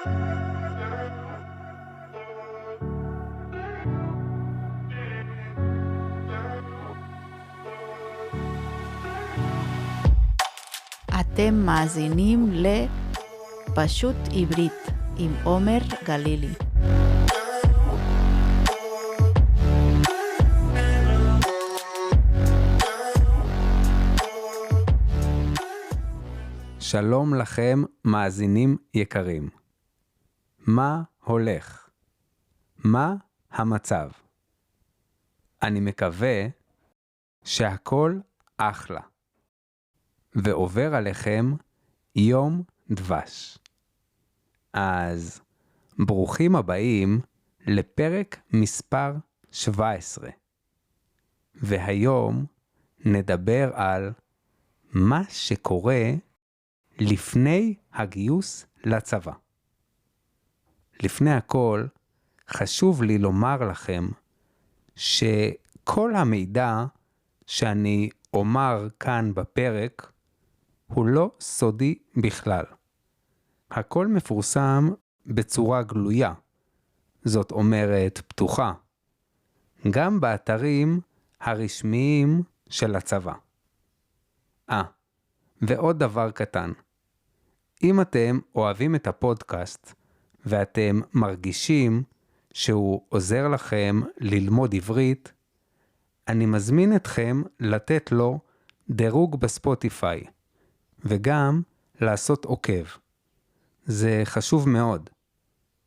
אתם מאזינים לפשוט עברית עם עומר גלילי. שלום לכם מאזינים יקרים. מה הולך? מה המצב? אני מקווה שהכל אחלה. ועובר עליכם יום דבש. אז ברוכים הבאים לפרק מספר 17. והיום נדבר על מה שקורה לפני הגיוס לצבא. לפני הכל, חשוב לי לומר לכם שכל המידע שאני אומר כאן בפרק הוא לא סודי בכלל. הכל מפורסם בצורה גלויה, זאת אומרת פתוחה, גם באתרים הרשמיים של הצבא. ועוד דבר קטן, אם אתם אוהבים את הפודקאסט ואתם מרגישים שהוא עוזר לכם ללמוד עברית, אני מזמין אתכם לתת לו דירוג בספוטיפיי, וגם לעשות עוקב. זה חשוב מאוד.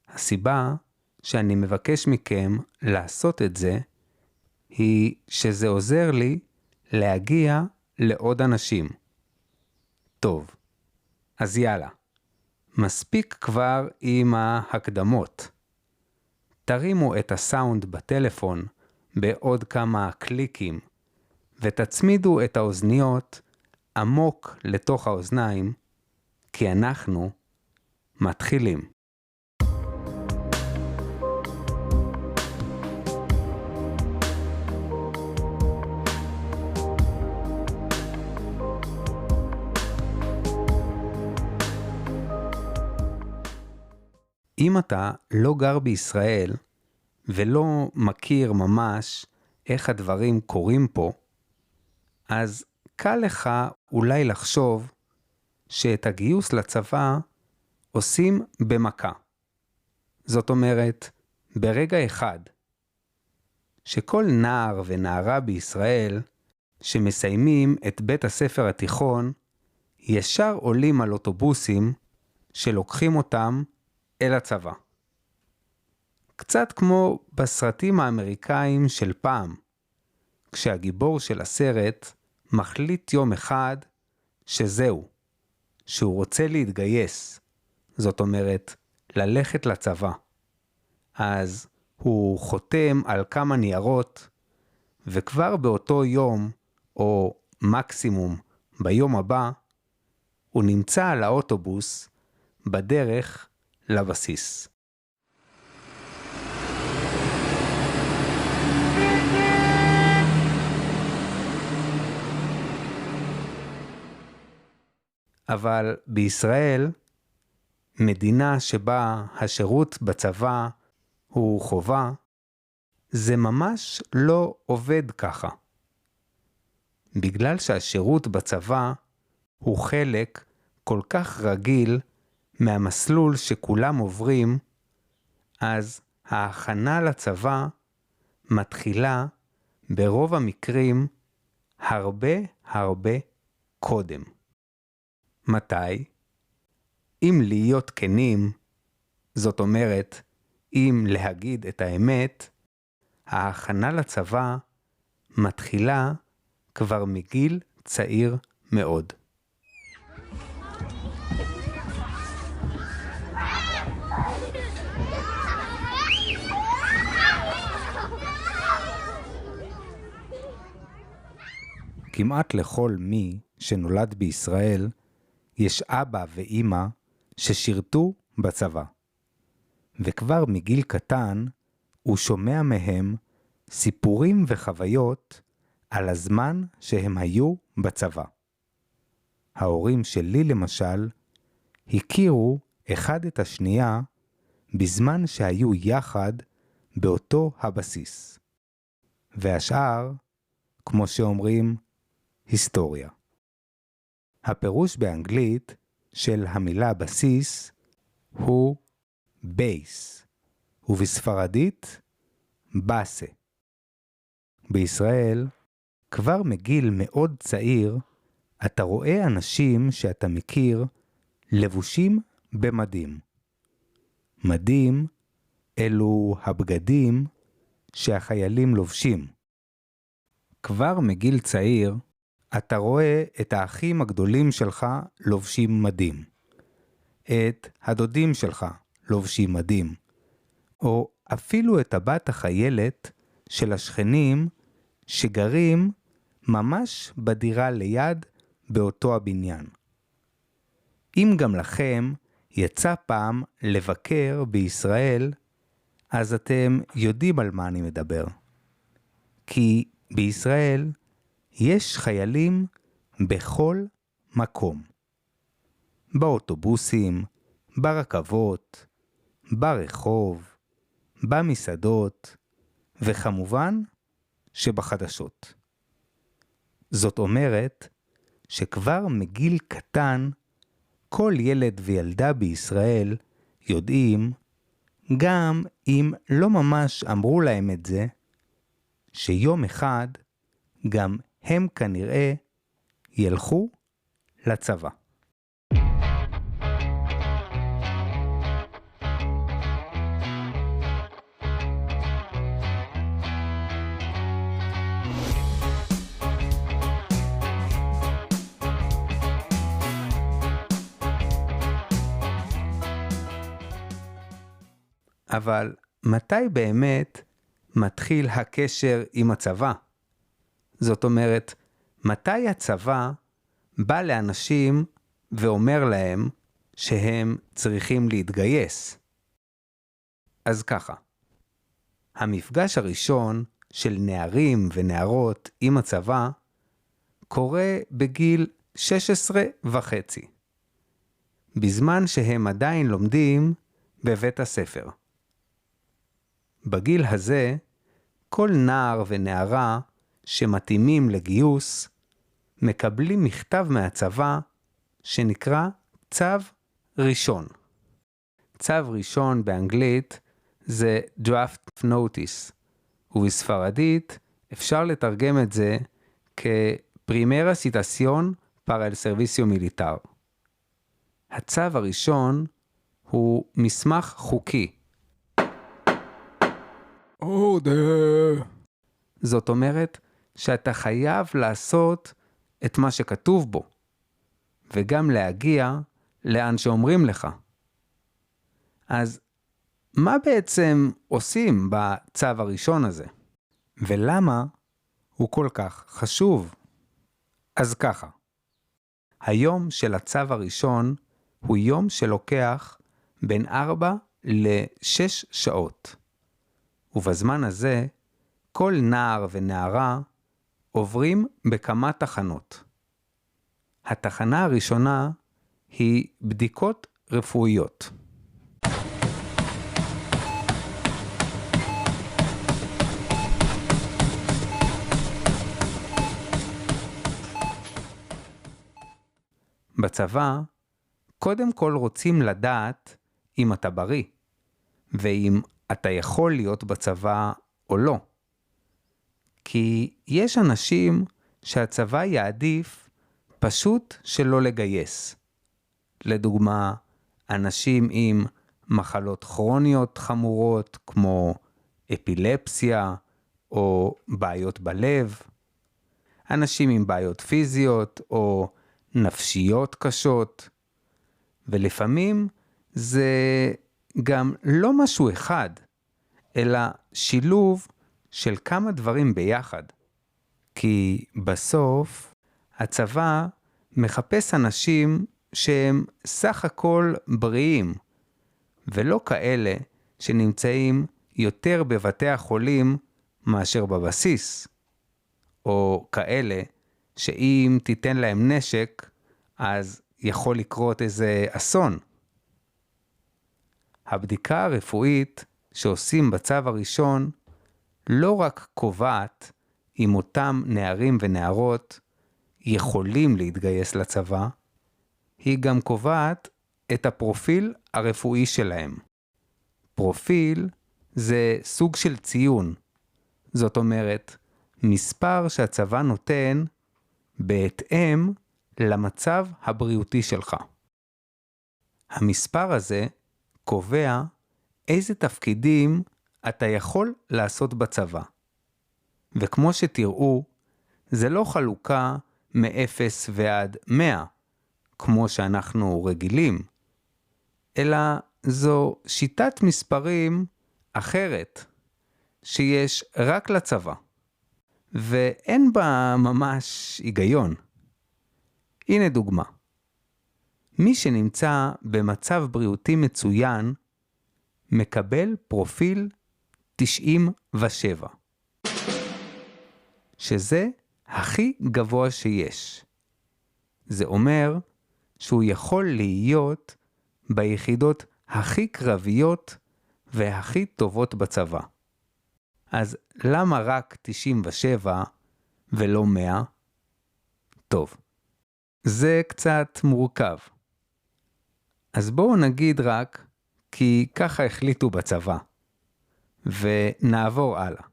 הסיבה שאני מבקש מכם לעשות את זה, היא שזה עוזר לי להגיע לעוד אנשים. טוב, אז יאללה. מספיק כבר עם ההקדמות. תרימו את הסאונד בטלפון בעוד כמה קליקים, ותצמידו את האוזניות עמוק לתוך האוזניים, כי אנחנו מתחילים. אם אתה לא גר בישראל ולא מכיר ממש איך הדברים קורים פה, אז קל לך אולי לחשוב שאת הגיוס לצבא עושים במכה. זאת אומרת, ברגע אחד, שכל נער ונערה בישראל שמסיימים את בית הספר התיכון, ישר עולים על אוטובוסים שלוקחים אותם אל הצבא. קצת כמו בסרטים האמריקאים של פעם, כשהגיבור של הסרט מחליט יום אחד שזהו, שהוא רוצה להתגייס, זאת אומרת, ללכת לצבא. אז הוא חותם על כמה ניירות, וכבר באותו יום, או מקסימום ביום הבא, הוא נמצא על האוטובוס בדרך לבסיס. אבל בישראל, מדינה שבה השירות בצבא הוא חובה, זה ממש לא עובד ככה. בגלל שהשירות בצבא הוא חלק כל כך רגיל מהמסלול שכולם עוברים, אז ההכנה לצבא מתחילה ברוב המקרים הרבה קודם. מתי? אם להיות כנים, זאת אומרת, אם להגיד את האמת, ההכנה לצבא מתחילה כבר מגיל צעיר מאוד. כמעט לכל מי שנולד בישראל, יש אבא ואמא ששירתו בצבא. וכבר מגיל קטן הוא שומע מהם סיפורים וחוויות על הזמן שהם היו בצבא. ההורים שלי למשל הכירו אחד את השנייה בזמן שהיו יחד באותו הבסיס. והשאר, כמו שאומרים, היסטוריה. הפירוש באנגלית של המילה בסיס הוא base, ובספרדית בסה. בישראל, כבר מגיל מאוד צעיר, אתה רואה אנשים שאתה מכיר לבושים במדים. מדים אלו הבגדים שהחיילים לובשים. כבר מגיל צעיר, אתה רואה את האחים הגדולים שלך לובשים מדים. את הדודים שלך לובשים מדים. או אפילו את הבת החיילת של השכנים שגרים ממש בדירה ליד באותו הבניין. אם גם לכם יצא פעם לבקר בישראל, אז אתם יודעים על מה אני מדבר. כי בישראל יש חיילים בכל מקום. באוטובוסים, ברכבות, ברחוב, במסעדות, וכמובן שבחדשות. זאת אומרת שכבר מגיל קטן, כל ילד וילדה בישראל יודעים, גם אם לא ממש אמרו להם את זה, שיום אחד גם הם כנראה ילכו לצבא. אבל מתי באמת מתחיל הקשר עם הצבא? זאת אומרת, מתי הצבא בא לאנשים ואומר להם שהם צריכים להתגייס? אז ככה, המפגש הראשון של נערים ונערות עם הצבא קורה בגיל 16.5, בזמן שהם עדיין לומדים בבית הספר. בגיל הזה, כל נער ונערה שמתאימים לגיוס, מקבלים מכתב מהצבא שנקרא צו ראשון. צו ראשון באנגלית זה draft notice, ובספרדית אפשר לתרגם את זה כ-primera citación para el servicio militar. הצו הראשון הוא מסמך חוקי. זאת אומרת שאתה חייב לעשות את מה שכתוב בו, וגם להגיע לאן שאומרים לך. אז מה בעצם עושים בצו הראשון הזה? ולמה הוא כל כך חשוב? אז ככה, היום של הצו הראשון הוא יום שלוקח בין 4 ל-6 שעות. ובזמן הזה, כל נער ונערה עוברים בכמה תחנות. התחנה הראשונה היא בדיקות רפואיות. בצבא, קודם כל רוצים לדעת אם אתה בריא, ואם אתה יכול להיות בצבא או לא. כי יש אנשים שהצבא יעדיף פשוט שלא לגייס. לדוגמה, אנשים עם מחלות כרוניות חמורות כמו אפילפסיה או בעיות בלב, אנשים עם בעיות פיזיות או נפשיות קשות, ולפעמים זה גם לא משהו אחד, אלא שילוב של כמה דברים ביחד. כי בסוף הצבא מחפש אנשים שהם סך הכל בריאים, ולא כאלה שנמצאים יותר בבתי החולים מאשר בבסיס, או כאלה שאם תיתן להם נשק, אז יכול לקרות איזה אסון. הבדיקה הרפואית שעושים בצו הראשון לא רק קובעת אם אותם נערים ונערות יכולים להתגייס לצבא, היא גם קובעת את הפרופיל הרפואי שלהם. פרופיל זה סוג של ציון. זאת אומרת, מספר שהצבא נותן בהתאם למצב הבריאותי שלך. המספר הזה קובע איזה תפקידים אתה יכול לעשות בצבא. וכמו שתראו, זה לא חלוקה מ-0 ועד 100, כמו שאנחנו רגילים, אלא זו שיטת מספרים אחרת, שיש רק לצבא, ואין בה ממש היגיון. הנה דוגמה. מי שנמצא במצב בריאותי מצוין, מקבל פרופיל 97, שזה הכי גבוה שיש. זה אומר שהוא יכול להיות ביחידות הכי קרביות והכי טובות בצבא. אז למה רק 97 ולא 100? טוב, זה קצת מורכב. אז בואו נגיד רק כי ככה החליטו בצבא, ונעבור הלאה.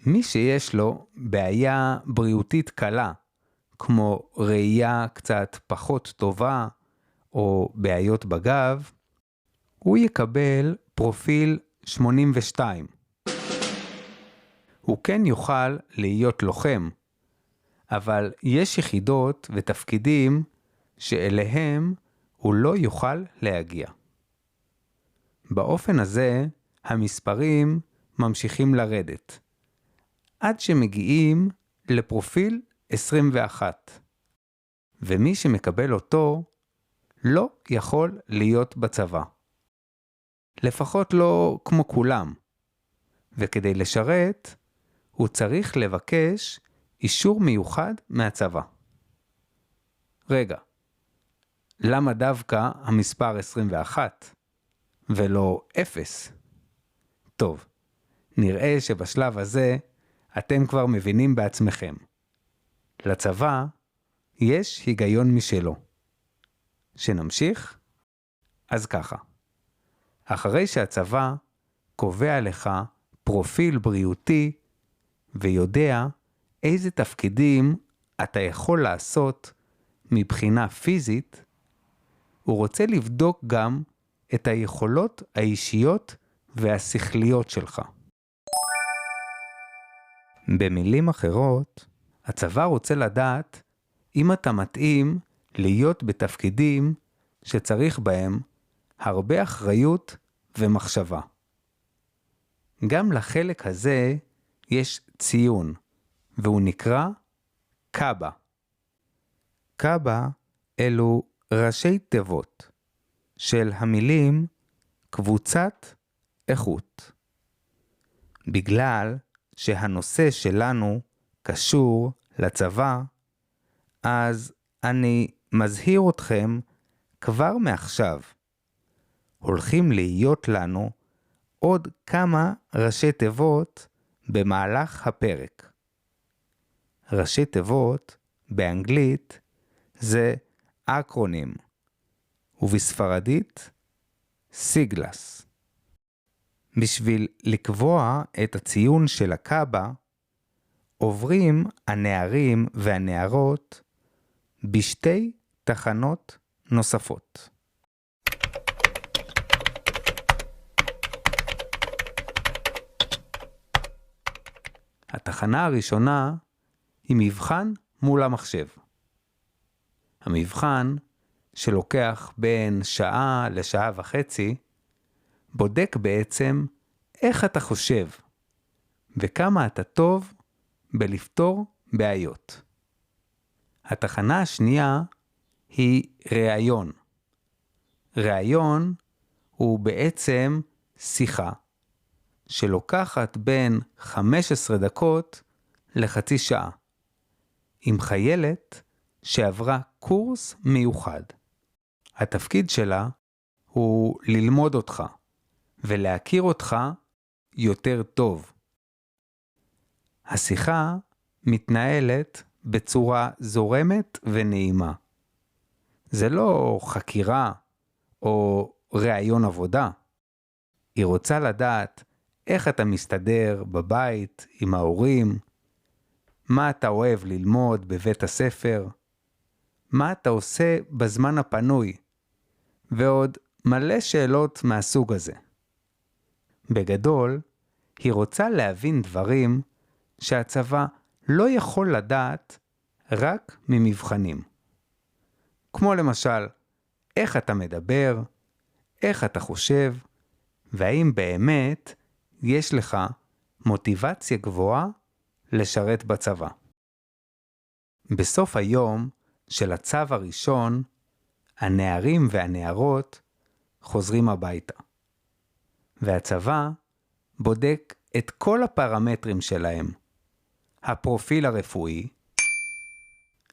מי שיש לו בעיה בריאותית קלה, כמו ראייה קצת פחות טובה, או בעיות בגב, הוא יקבל פרופיל 82. הוא כן יוכל להיות לוחם, אבל יש יחידות ותפקידים שאליהם הוא לא יוכל להגיע. באופן הזה המספרים ממשיכים לרדת, עד שמגיעים לפרופיל 21. ומי שמקבל אותו לא יכול להיות בצבא. לפחות לא כמו כולם. וכדי לשרת, הוא צריך לבקש אישור מיוחד מהצבא. רגע, למה דווקא המספר 21 ולא 0? טוב, נראה שבשלב הזה אתם כבר מבינים בעצמכם. לצבא יש היגיון משלו. שנמשיך? אז ככה. אחרי שהצבא קובע לך פרופיל בריאותי ויודע איזה תפקידים אתה יכול לעשות מבחינה פיזית, הוא רוצה לבדוק גם את היכולות האישיות והשכליות שלך. במילים אחרות, הצבא רוצה לדעת אם אתה מתאים להיות בתפקידים שצריך בהם הרבה אחריות ומחשבה. גם לחלק הזה יש ציון, והוא נקרא קאבה. קאבה אלו ראשי תיבות של המילים קבוצת איכות. בגלל שהנושא שלנו קשור לצבא, אז אני מזהיר אתכם כבר מעכשיו. הולכים להיות לנו עוד כמה ראשי תיבות במהלך הפרק. ראשי תיבות באנגלית זה אקרונים, ובספרדית סיגלס. בשביל לקבוע את הציון של הקאבה, עוברים הנערים והנערות בשתי תחנות נוספות. התחנה הראשונה היא מבחן מול המחשב. המבחן, שלוקח בין שעה לשעה וחצי, בודק בעצם איך אתה חושב וכמה אתה טוב בלפתור בעיות. התחנה השנייה היא ראיון. ראיון הוא בעצם שיחה שלוקחת בין 15 דקות לחצי שעה עם חיילת שעברה קורס מיוחד. התפקיד שלה הוא ללמוד אותך ולהכיר אותך יותר טוב. השיחה מתנהלת בצורה זורמת ונעימה. זה לא חקירה או ראיון עבודה. היא רוצה לדעת איך אתה מסתדר בבית עם ההורים, מה אתה אוהב ללמוד בבית הספר, מה אתה עושה בזמן הפנוי, ועוד מלא שאלות מהסוג הזה. בגדול, היא רוצה להבין דברים שהצבא לא יכול לדעת רק ממבחנים. כמו למשל, איך אתה מדבר, איך אתה חושב, והאם באמת יש לך מוטיבציה גבוהה לשרת בצבא. בסוף היום של הצו הראשון, הנערים והנערות חוזרים הביתה. והצבא בודק את כל הפרמטרים שלהם. הפרופיל הרפואי,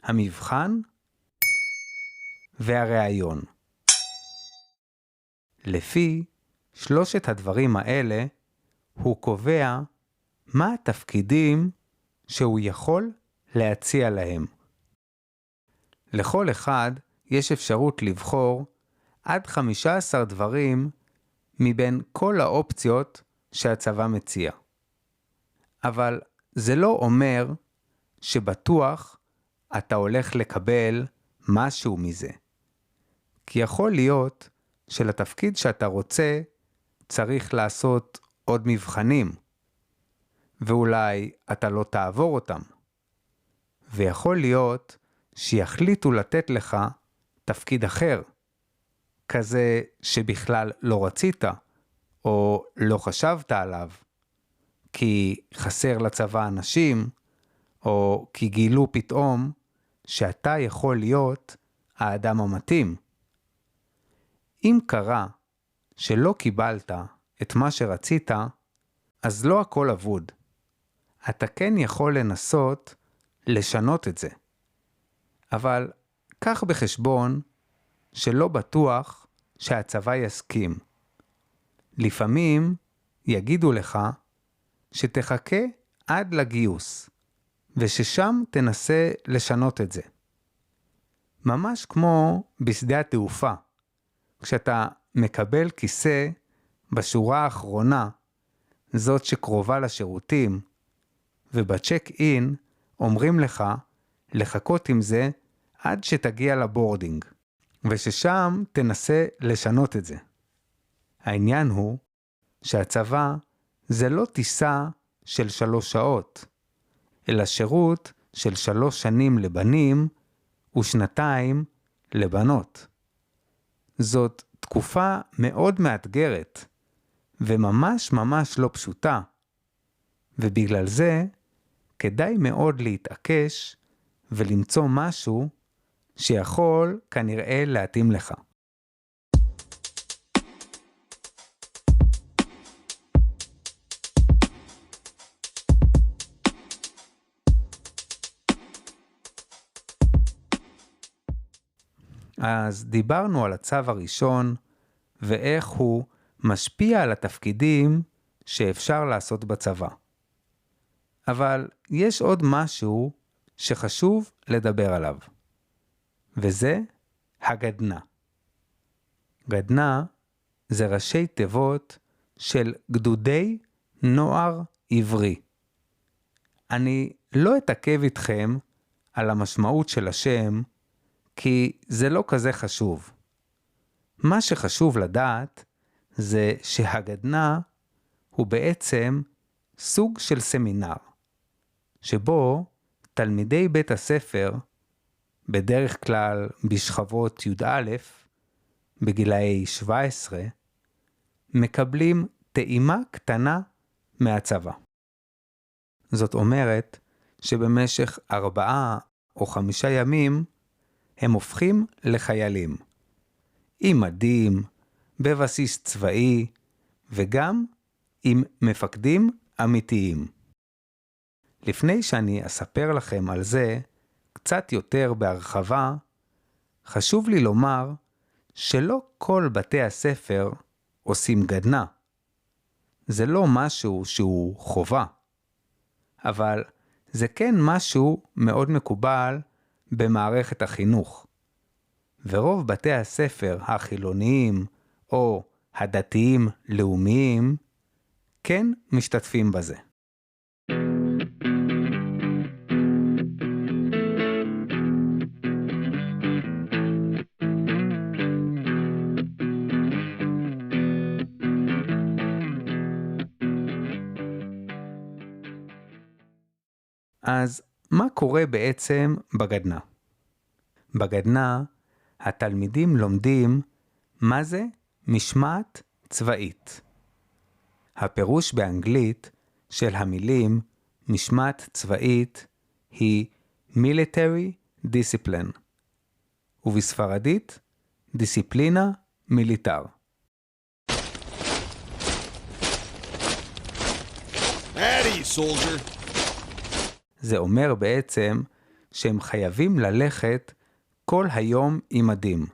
המבחן והראיון. לפי שלושת הדברים האלה, הוא קובע מה התפקידים שהוא יכול להציע להם. לכל אחד יש אפשרות לבחור עד 15 דברים מבין כל האופציות שהצבא מציע. אבל זה לא אומר שבטוח אתה הולך לקבל משהו מזה. כי יכול להיות שלתפקיד שאתה רוצה צריך לעשות עוד מבחנים, ואולי אתה לא תעבור אותם. ויכול להיות שיחליטו לתת לך תפקיד אחר, כזה שבכלל לא רצית, או לא חשבת עליו, כי חסר לצבא אנשים, או כי גילו פתאום שאתה יכול להיות האדם המתאים. אם קרה שלא קיבלת את מה שרצית, אז לא הכל אבוד. אתה כן יכול לנסות לשנות את זה. אבל קח בחשבון שלא בטוח שהצבא יסכים. לפעמים יגידו לך שתחכה עד לגיוס, וששם תנסה לשנות את זה. ממש כמו בשדה התעופה, כשאתה מקבל כיסא בשורה האחרונה, זאת שקרובה לשירותים, ובצ'ק אין אומרים לך לחכות עם זה עד שתגיע לבורדינג, וששם תנסה לשנות את זה. העניין הוא שהצבא זה לא טיסה של 3 שעות, אלא שירות של 3 שנים לבנים ו2 לבנות. זאת תקופה מאוד מאתגרת, וממש ממש לא פשוטה, ובגלל זה כדאי מאוד להתעקש ולמצוא משהו שיכול כנראה להתאים לך. אז דיברנו על הצו הראשון ואיך הוא משפיע על התפקידים שאפשר לעשות בצבא. אבל יש עוד משהו שחשוב לדבר עליו, וזה הגדנ"ע. גדנ"ע זה ראשי תיבות של גדודי נוער עברי. אני לא אתעכב איתכם על המשמעות של השם, כי זה לא כזה חשוב. מה שחשוב לדעת זה שהגדנ"ע הוא בעצם סוג של סמינר, שבו תלמידי בית הספר, בדרך כלל בשכבות י"א, בגילאי 17, מקבלים טעימה קטנה מהצבא. זאת אומרת שבמשך 4 או 5 ימים הם הופכים לחיילים, עם מדים, בבסיס צבאי, וגם עם מפקדים אמיתיים. לפני שאני אספר לכם על זה קצת יותר בהרחבה, חשוב לי לומר שלא כל בתי הספר עושים גדנ"ע. זה לא משהו שהוא חובה, אבל זה כן משהו מאוד מקובל במערכת החינוך. ורוב בתי הספר החילוניים או הדתיים לאומיים כן משתתפים בזה. אז מה קורה בעצם בגדנ"ע? בגדנ"ע התלמידים לומדים מה זה משמעת צבאית. הפירוש באנגלית של המילים משמעת צבאית היא military discipline, ובספרדית דיסציפלינה מיליטר. Howdy, soldier. זה אומר בעצם שהם חייבים ללכת כל היום עם מדים.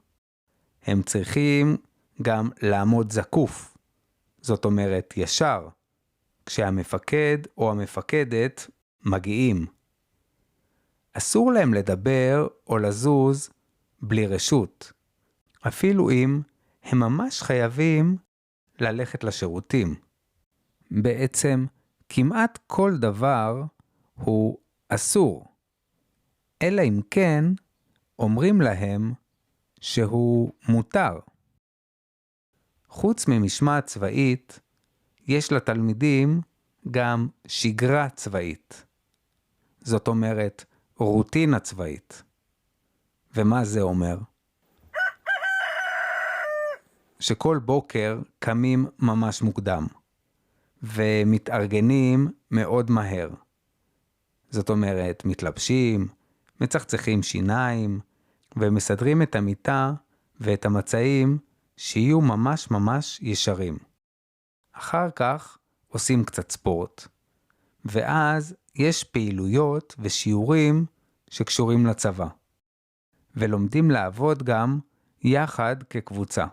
הם צריכים גם לעמוד זקוף, זאת אומרת ישר, כשהמפקד או המפקדת מגיעים. אסור להם לדבר או לזוז בלי רשות, אפילו אם הם ממש חייבים ללכת לשירותים. בעצם כמעט כל דבר הוא אסור, אלא אם כן אומרים להם שהוא מותר. חוץ ממשמעת צבאית, יש לתלמידים גם שגרה צבאית. זאת אומרת, רוטינה צבאית. ומה זה אומר? שכל בוקר קמים ממש מוקדם, ומתארגנים מאוד מהר. זאת אומרת, מתלבשים, מצחצחים שיניים, ומסדרים את המיטה ואת המצעים שיהיו ממש ממש ישרים. אחר כך עושים קצת ספורט, ואז יש פעילויות ושיעורים שקשורים לצבא, ולומדים לעבוד גם יחד כקבוצה.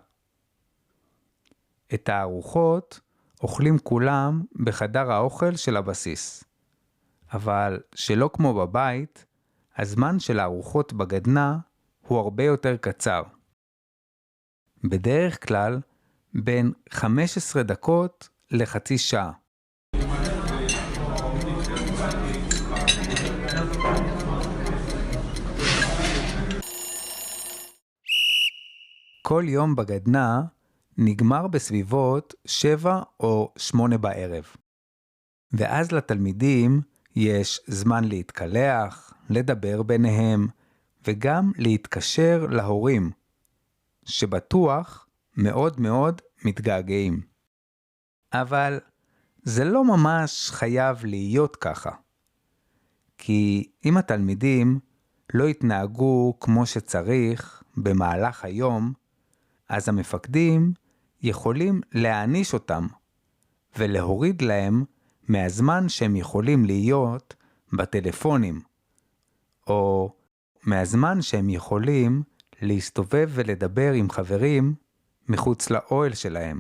את הארוחות אוכלים כולם בחדר האוכל של הבסיס, אבל שלא כמו בבית, הזמן של הארוחות בגדנ"ע הוא הרבה יותר קצר. בדרך כלל בין 15 דקות לחצי שעה. כל יום בגדנ"ע נגמר בסביבות 7 או 8 בערב. ואז לתלמידים יש זמן להתקלח, לדבר ביניהם, וגם להתקשר להורים, שבטוח מאוד מאוד מתגעגעים. אבל זה לא ממש חייב להיות ככה. כי אם התלמידים לא יתנהגו כמו שצריך במהלך היום, אז המפקדים יכולים להעניש אותם, ולהוריד להם מהזמן שהם יכולים להיות בטלפונים, או מהזמן שהם יכולים להסתובב ולדבר עם חברים מחוץ לאוהל שלהם.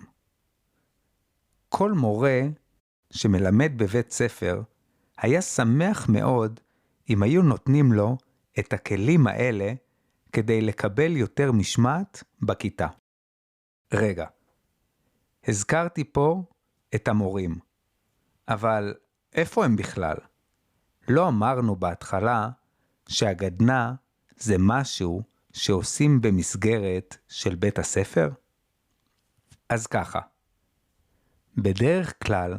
כל מורה שמלמד בבית ספר היה שמח מאוד אם היו נותנים לו את הכלים האלה כדי לקבל יותר משמעת בכיתה. רגע, הזכרתי פה את המורים, אבל איפה הם בכלל? לא אמרנו בהתחלה שהגדנ"ע זה משהו שעושים במסגרת של בית הספר? אז ככה, בדרך כלל,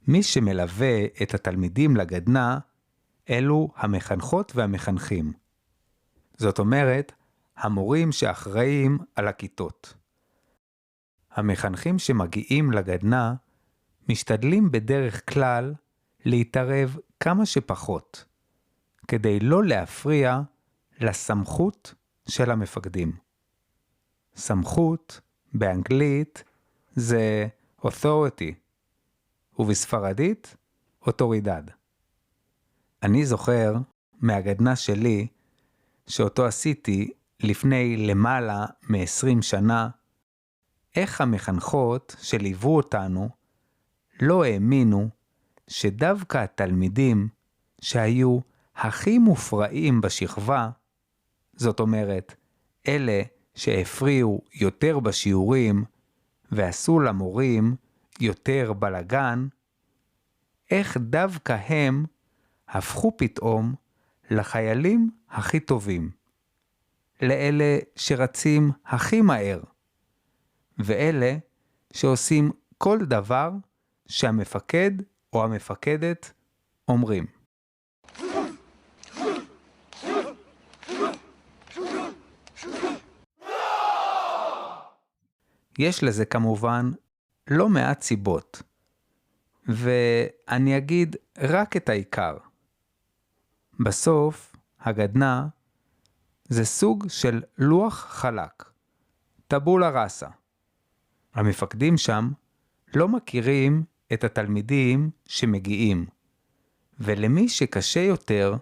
מי שמלווה את התלמידים לגדנ"ע, אלו המחנכות והמחנכים. זאת אומרת, המורים שאחראים על הכיתות. המחנכים שמגיעים לגדנ"ע, משתדלים בדרך כלל להתערב כמה שפחות, כדי לא להפריע לסמכות של המפקדים. סמכות באנגלית זה authority, ובספרדית אוטורידד. אני זוכר מהגדנ"ע שלי שאותו עשיתי לפני למעלה מ-20 שנה, איך המחנכות שליוו אותנו לא האמינו שדווקא התלמידים שהיו הכי מופרעים בשכבה, זאת אומרת, אלה שהפריעו יותר בשיעורים ועשו למורים יותר בלגן, איך דווקא הם הפכו פתאום לחיילים הכי טובים, לאלה שרצים הכי מהר, ואלה שעושים כל דבר שהמפקד או המפקדת אומרים. יש לזה כמובן לא מעט סיבות, ואני אגיד רק את העיקר. בסוף, הגדנ"ע זה סוג של לוח חלק, טבולה ראסה. המפקדים שם לא מכירים את התלמידים שמגיעים, ולמי שקשה יותר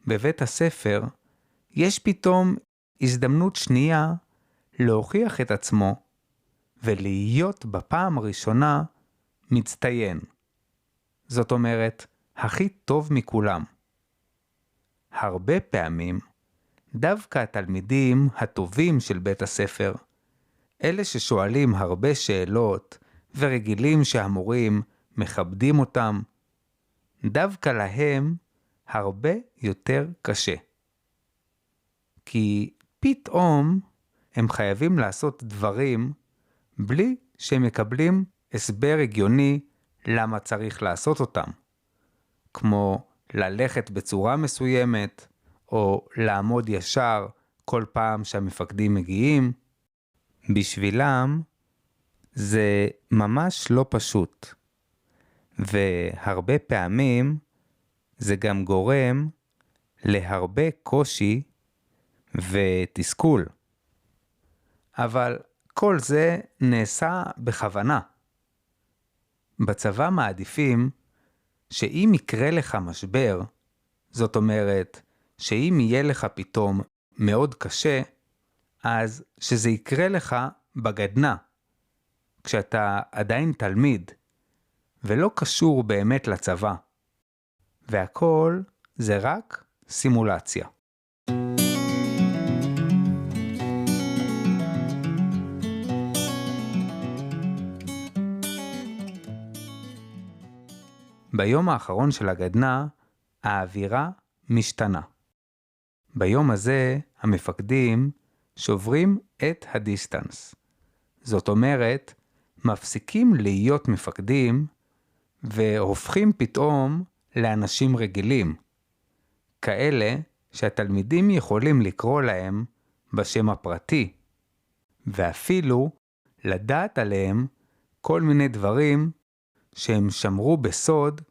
בבית הספר, יש פתאום הזדמנות שנייה להוכיח את עצמו, ולהיות בפעם הראשונה מצטיין. זאת אומרת, הכי טוב מכולם. הרבה פעמים, דווקא התלמידים הטובים של בית הספר, אלה ששואלים הרבה שאלות ורגילים שהמורים מכבדים אותם, דווקא להם הרבה יותר קשה. כי פתאום הם חייבים לעשות דברים בלי שהם מקבלים הסבר הגיוני למה צריך לעשות אותם. כמו ללכת בצורה מסוימת, או לעמוד ישר כל פעם שהמפקדים מגיעים. בשבילם זה ממש לא פשוט. והרבה פעמים זה גם גורם להרבה קושי ותסכול. אבל כל זה נעשה בכוונה. בצבא מעדיפים שאם יקרה לך משבר, זאת אומרת שאם יהיה לך פתאום מאוד קשה, אז שזה יקרה לך בגדנ"ע, כשאתה עדיין תלמיד, ולא קשור באמת לצבא. והכל זה רק סימולציה. ביום האחרון של הגדנ"ע, האווירה משתנה. ביום הזה, המפקדים שוברים את הדיסטנס. זאת אומרת, מפסיקים להיות מפקדים, והופכים פתאום לאנשים רגילים. כאלה שהתלמידים יכולים לקרוא להם בשם הפרטי, ואפילו לדעת עליהם כל מיני דברים שהם שמרו בסוד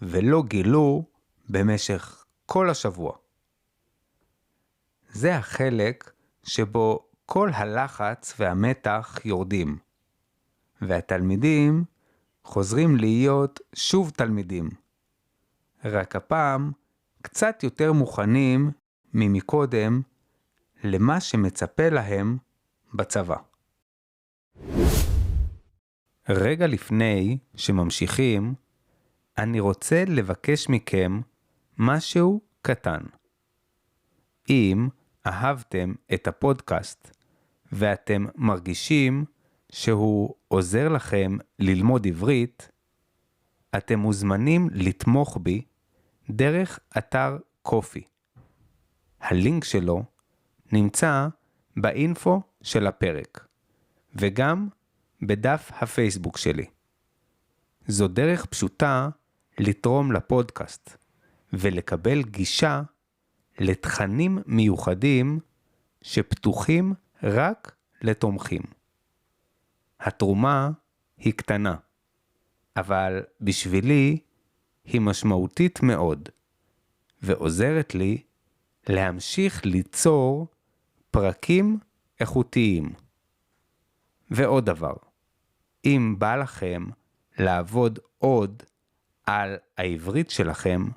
ולא גילו במשך כל השבוע. זה החלק שבו כל הלחץ והמתח יורדים, והתלמידים חוזרים להיות שוב תלמידים. רק הפעם קצת יותר מוכנים ממקודם למה שמצפה להם בצבא. רגע לפני שממשיכים, אני רוצה לבקש מכם משהו קטן. אם אהבתם את הפודקאסט ואתם מרגישים שהוא עוזר לכם ללמוד עברית, אתם מוזמנים לתמוך בי דרך אתר קופי. הלינק שלו נמצא באינפו של הפרק, וגם בדף הפייסבוק שלי. זו דרך פשוטה לתרום לפודקאסט, ולקבל גישה לתכנים מיוחדים שפתוחים רק לתומכים. התרומה היא קטנה, אבל בשבילי היא משמעותית מאוד, ועוזרת לי להמשיך ליצור פרקים איכותיים. ועוד דבר, אם בא לכם לעבוד עוד על העברית שלכם,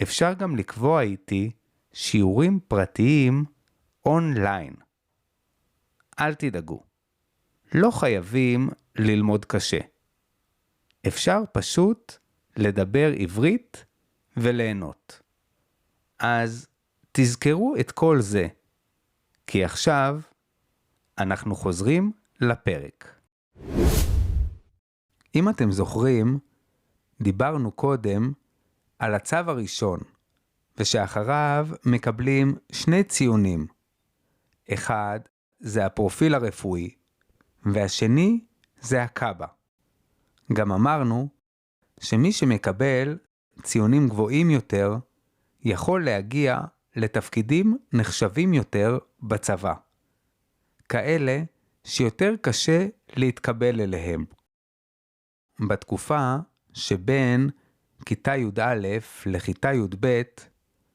אפשר גם לקבוע איתי שיעורים פרטיים אונליין. אל תדאגו. לא חייבים ללמוד קשה. אפשר פשוט לדבר עברית וליהנות. אז תזכרו את כל זה, כי עכשיו אנחנו חוזרים לפרק. אם אתם זוכרים, דיברנו קודם על הצו הראשון, ושאחריו מקבלים 2 ציונים. אחד זה הפרופיל הרפואי, והשני זה הקב"א. גם אמרנו שמי שמקבל ציונים גבוהים יותר, יכול להגיע לתפקידים נחשבים יותר בצבא. כאלה שיותר קשה להתקבל אליהם. בתקופה שבין כיתה י"א לכיתה י"ב,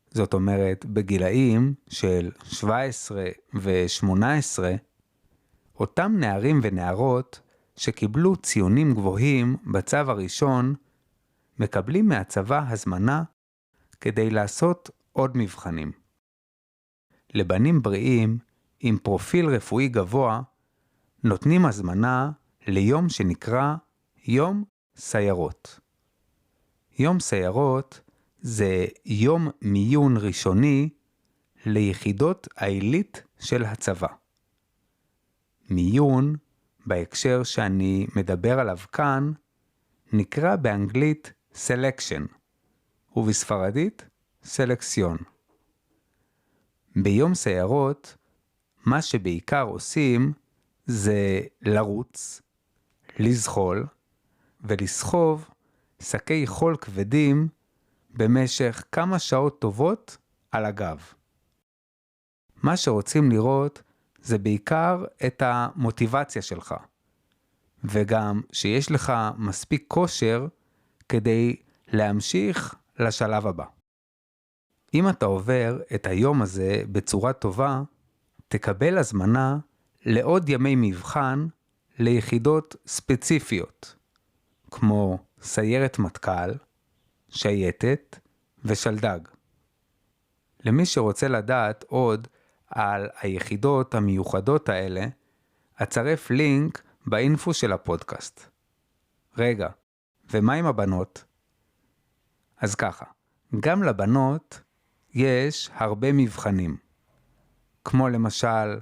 זאת אומרת בגילאים של 17 ו-18, אותם נערים ונערות שקיבלו ציונים גבוהים בצו הראשון, מקבלים מהצבא הזמנה כדי לעשות עוד מבחנים. לבנים בריאים עם פרופיל רפואי גבוה, נותנים הזמנה ליום שנקרא יום סיירות. יום סיירות זה יום מיון ראשוני ליחידות העילית של הצבא. מיון, בהקשר שאני מדבר עליו כאן, נקרא באנגלית selection, ובספרדית סלקסיון. ביום סיירות, מה שבעיקר עושים זה לרוץ, לזחול ולסחוב שקי חול כבדים במשך כמה שעות טובות על הגב. מה שרוצים לראות זה בעיקר את המוטיבציה שלך, וגם שיש לך מספיק כושר כדי להמשיך לשלב הבא. אם אתה עובר את היום הזה בצורה טובה, תקבל הזמנה לעוד ימי מבחן ליחידות ספציפיות, כמו סיירת מטכ"ל, שייטת ושלדג. למי שרוצה לדעת עוד על היחידות המיוחדות האלה, אצרף לינק באינפו של הפודקאסט. רגע, ומה עם הבנות? אז ככה, גם לבנות יש הרבה מבחנים, כמו למשל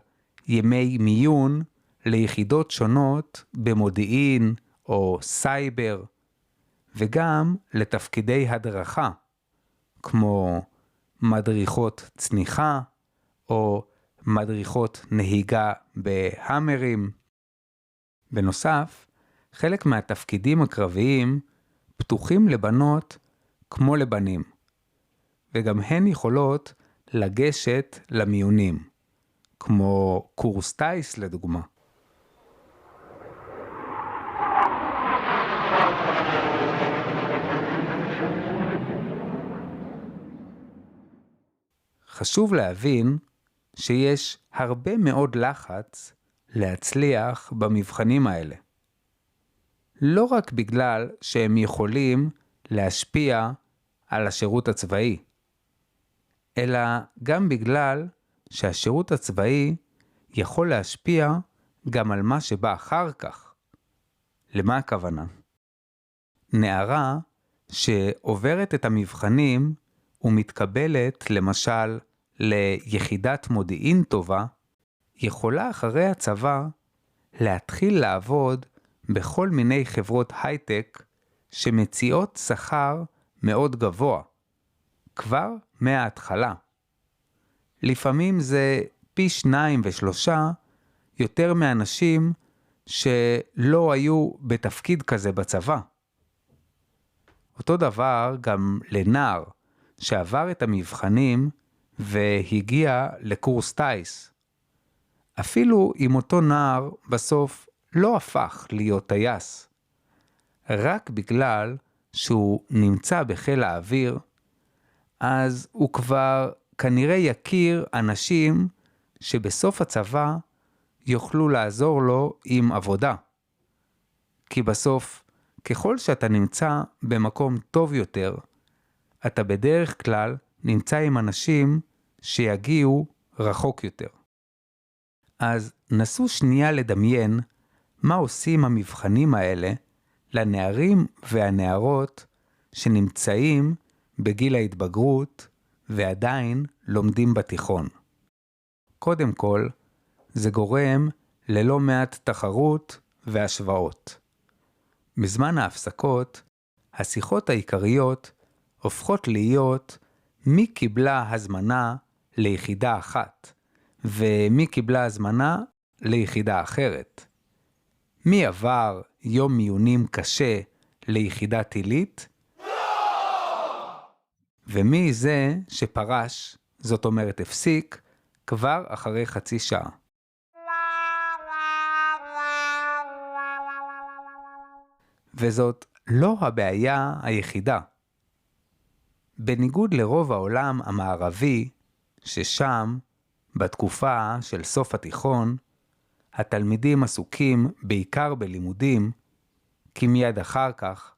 ימי מיון ליחידות שונות במודיעין או סייבר, וגם לתפקידי הדרכה, כמו מדריכות צניחה או מדריכות נהיגה בהמרים. בנוסף, חלק מהתפקידים הקרביים פתוחים לבנות כמו לבנים, וגם הן יכולות לגשת למיונים, כמו קורס טייס לדוגמה. חשוב להבין שיש הרבה מאוד לחץ להצליח במבחנים האלה. לא רק בגלל שהם יכולים להשפיע על השירות הצבאי, אלא גם בגלל שהשירות הצבאי יכול להשפיע גם על מה שבא אחר כך. למה הכוונה? נערה שעוברת את המבחנים ומתקבלת למשל ליחידת מודיעין טובה, יכולה אחרי הצבא להתחיל לעבוד בכל מיני חברות הייטק שמציעות שכר מאוד גבוה, כבר מההתחלה. לפעמים זה פי 2 ו3 יותר מאנשים שלא היו בתפקיד כזה בצבא. אותו דבר גם לנער שעבר את המבחנים והגיע לקורס טייס. אפילו אם אותו נער בסוף לא הפך להיות טייס, רק בגלל שהוא נמצא בחיל האוויר, אז הוא כבר כנראה יכיר אנשים שבסוף הצבא יוכלו לעזור לו עם עבודה. כי בסוף, ככל שאתה נמצא במקום טוב יותר, אתה בדרך כלל נמצא עם אנשים שיגיעו רחוק יותר. אז נסו שנייה לדמיין מה עושים המבחנים האלה לנערים והנערות שנמצאים בגיל ההתבגרות ועדיין לומדים בתיכון. קודם כל, זה גורם ללא מעט תחרות והשוואות. בזמן ההפסקות, השיחות העיקריות הופכות להיות מי קיבלה הזמנה ליחידה אחת, ומי קיבלה הזמנה ליחידה אחרת. מי עבר יום מיונים קשה ליחידת עילית? ומי זה שפרש, זאת אומרת הפסיק, כבר אחרי חצי שעה. וזאת לא הבעיה היחידה. בניגוד לרוב העולם המערבי, ששם, בתקופה של סוף התיכון, התלמידים עסוקים בעיקר בלימודים, כי מיד אחר כך,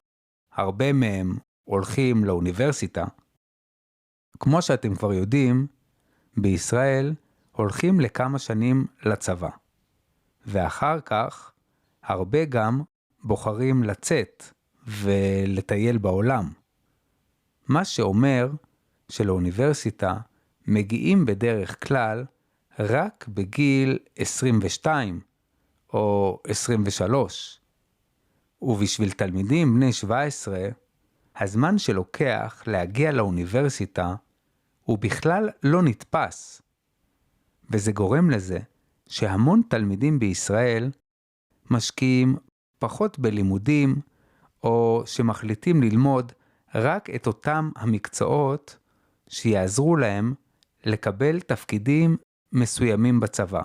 הרבה מהם הולכים לאוניברסיטה. כמו שאתם כבר יודעים, בישראל הולכים לכמה שנים לצבא, ואחר כך הרבה גם בוחרים לצאת ולטייל בעולם. מה שאומר שלאוניברסיטה מגיעים בדרך כלל רק בגיל 22 או 23. ובשביל תלמידים בני 17, הזמן שלוקח להגיע לאוניברסיטה הוא בכלל לא נתפס. וזה גורם לזה שהמון תלמידים בישראל משקיעים פחות בלימודים, או שמחליטים ללמוד רק את אותם המקצועות שיעזרו להם לקבל תפקידים מסוימים בצבא.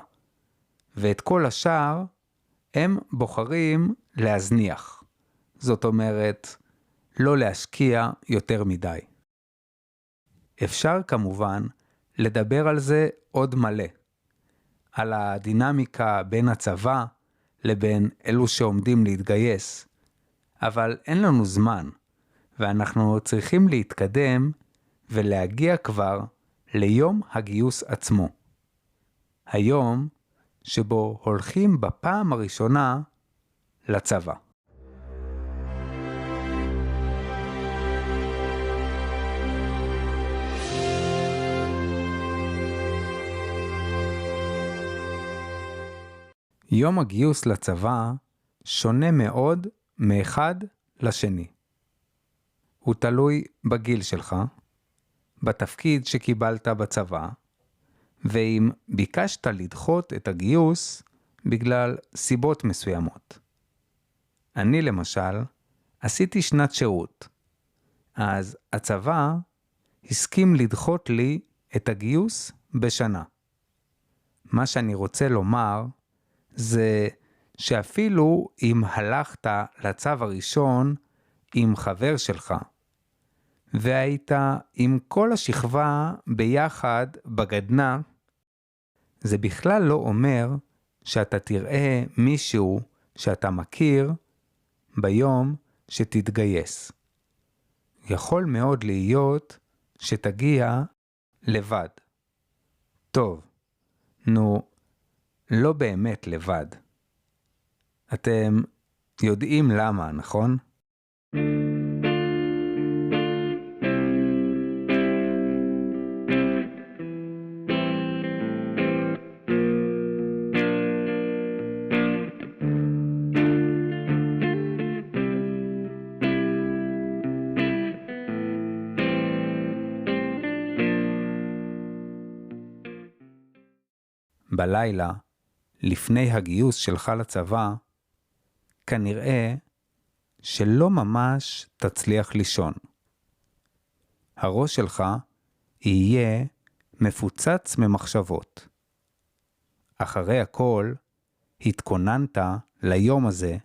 ואת כל השאר הם בוחרים להזניח. זאת אומרת, לא להשקיע יותר מדי. אפשר כמובן לדבר על זה עוד מלא. על הדינמיקה בין הצבא לבין אלו שעומדים להתגייס. אבל אין לנו זמן, ואנחנו צריכים להתקדם ולהגיע כבר ליום הגיוס עצמו. היום שבו הולכים בפעם הראשונה לצבא. יום הגיוס לצבא שונה מאוד מאחד לשני. הוא תלוי בגיל שלך, בתפקיד שקיבלת בצבא, ואם ביקשת לדחות את הגיוס בגלל סיבות מסוימות. אני למשל עשיתי שנת שירות, אז הצבא הסכים לדחות לי את הגיוס בשנה. מה שאני רוצה לומר זה שאפילו אם הלכת לצו הראשון עם חבר שלך, והיית עם כל השכבה ביחד בגדנה, זה בכלל לא אומר שאתה תראה מישהו שאתה מכיר ביום שתתגייס. יכול מאוד להיות שתגיע לבד. טוב, נו, לא באמת לבד. אתם יודעים למה, נכון? בלילה, לפני הגיוס שלך לצבא, כנראה שלא ממש תצליח לישון. הראש שלך יהיה מפוצץ ממחשבות. אחרי הכל, התכוננת ליום הזה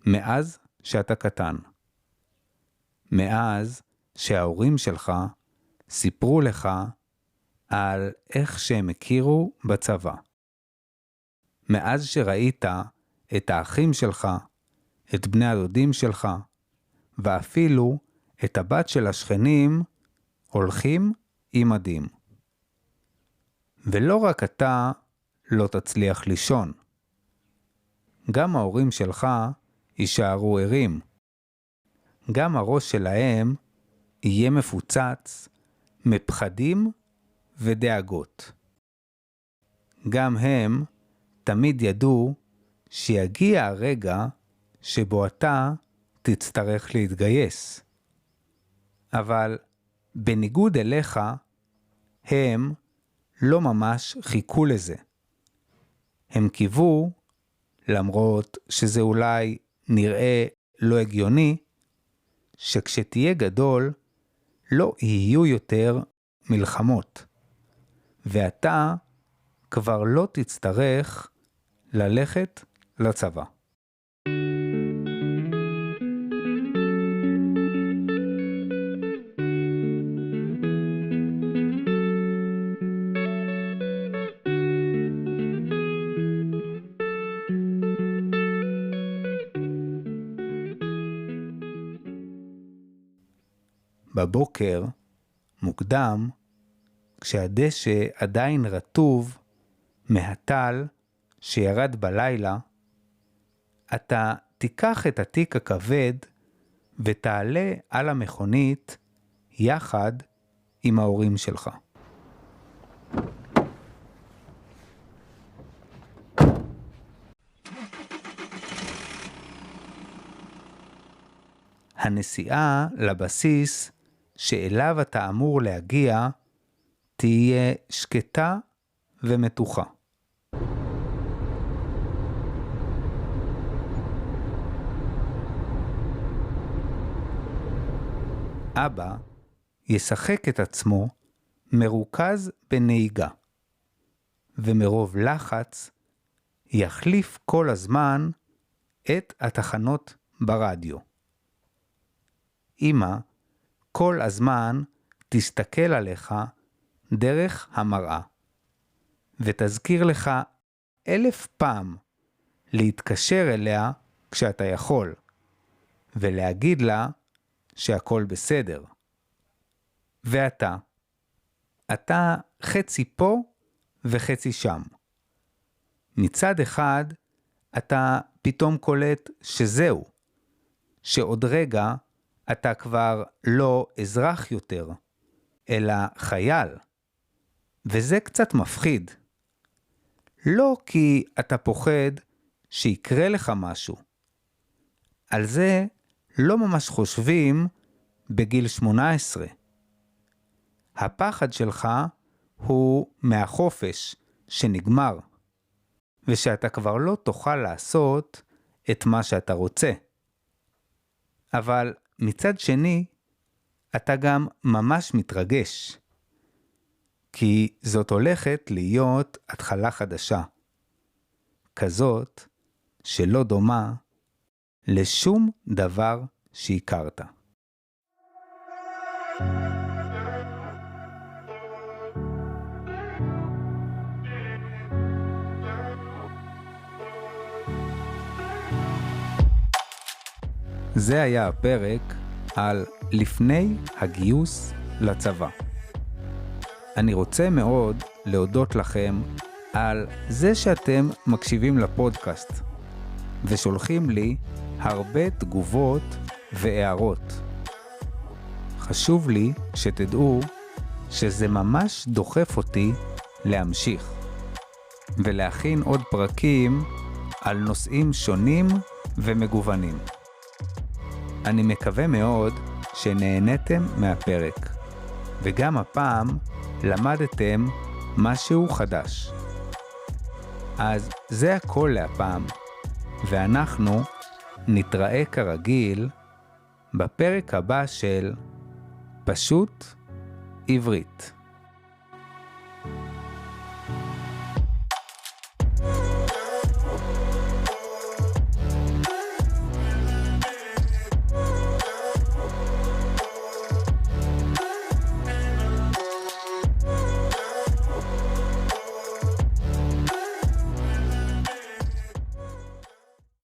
מאז שאתה קטן. מאז שההורים שלך סיפרו לך על איך שהם הכירו בצבא. מאז שראית את האחים שלך, את בני הדודים שלך, ואפילו את הבת של השכנים הולכים עם מדים. ולא רק אתה לא תצליח לישון. גם ההורים שלך יישארו ערים. גם הראש שלהם יהיה מפוצץ מפחדים ודאגות. גם הם תמיד ידעו שיגיע הרגע שבו אתה תצטרך להתגייס. אבל בניגוד אליך, הם לא ממש חיכו לזה. הם קיוו, למרות שזה אולי נראה לא הגיוני, שכשתהיה גדול לא יהיו יותר מלחמות, ואתה כבר לא תצטרך ללכת לצבא. בבוקר, מוקדם, כשהדשא עדיין רטוב מהטל שירד בלילה, אתה תיקח את התיק הכבד ותעלה על המכונית יחד עם ההורים שלך. הנסיעה לבסיס שאליו אתה אמור להגיע תהיה שקטה ומתוחה. אבא ישחק את עצמו מרוכז בנהיגה, ומרוב לחץ יחליף כל הזמן את התחנות ברדיו. אמא כל הזמן תסתכל עליך דרך המראה, ותזכיר לך 1000 פעם להתקשר אליה כשאתה יכול, ולהגיד לה שהכל בסדר. ואתה, אתה חצי פה וחצי שם. מצד אחד, אתה פתאום קולט שזהו, שעוד רגע אתה כבר לא אזרח יותר, אלא חייל. וזה קצת מפחיד. לא כי אתה פוחד שיקרה לך משהו. על זה לא ממש חושבים בגיל 18. הפחד שלך הוא מהחופש שנגמר, ושאתה כבר לא תוכל לעשות את מה שאתה רוצה. אבל מצד שני, אתה גם ממש מתרגש, כי זאת הולכת להיות התחלה חדשה, כזאת שלא דומה לשום דבר שהכרת. זה היה הפרק על לפני הגיוס לצבא. אני רוצה מאוד להודות לכם על זה שאתם מקשיבים לפודקאסט, ושולחים לי הרבה תגובות והערות. חשוב לי שתדעו שזה ממש דוחף אותי להמשיך, ולהכין עוד פרקים על נושאים שונים ומגוונים. אני מקווה מאוד שנהניתם מהפרק, וגם הפעם למדתם משהו חדש. אז זה הכל להפעם, ואנחנו נתראה כרגיל בפרק הבא של פשוט עברית.